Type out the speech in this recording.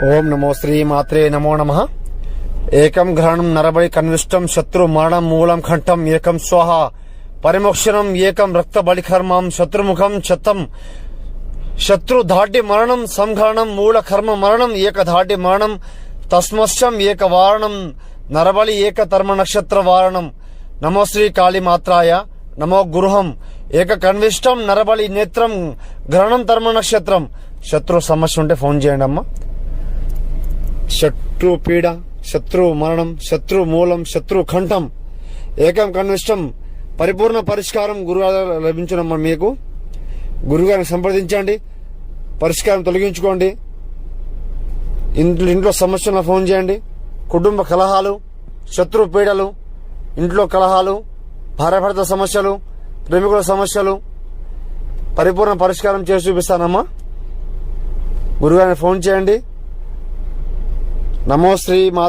ఓం నమో శ్రీ మాత్రే నమో నమః. ఏకం గ్రహణం నరబలి కన్విష్టం శత్రు మరణం మూలం కంఠం ఏకం స్వాహ పరిమోక్షణం ఏకం రక్త బలికర్మం శత్రుముఖం చత్తం శత్రు ధాటి మరణం సంఘరణం మూల కర్మ మరణం ఏక ధాటి మరణం తస్మశ్యం ఏక వారణం నరబలి ఏక తర్మ నక్షత్ర వారణం. నమో శ్రీ కాళీ మాత్రాయ నమో గృహం ఏక కన్విష్టం నరబలి నేత్రం గ్రహణం తర్మ నక్షత్రం. శత్రు సమస్య ఉంటే ఫోన్ చేయండి అమ్మా. శత్రు పీడ, శత్రు మరణం, శత్రు మూలం, శత్రు కంఠం ఏకం కన్విష్టం పరిపూర్ణ పరిష్కారం గురుగారు లభించనమ్మా. మీకు గురుగారిని సంప్రదించండి, పరిష్కారం తొలగించుకోండి. ఇంట్లో సమస్యలను ఫోన్ చేయండి. కుటుంబ కలహాలు, శత్రు పీడలు, ఇంట్లో కలహాలు, భార్యాభర్త సమస్యలు, ప్రేమికుల సమస్యలు పరిపూర్ణ పరిష్కారం చేసి చూపిస్తానమ్మా. గురుగారిని ఫోన్ చేయండి. నమో శ్రీ మాత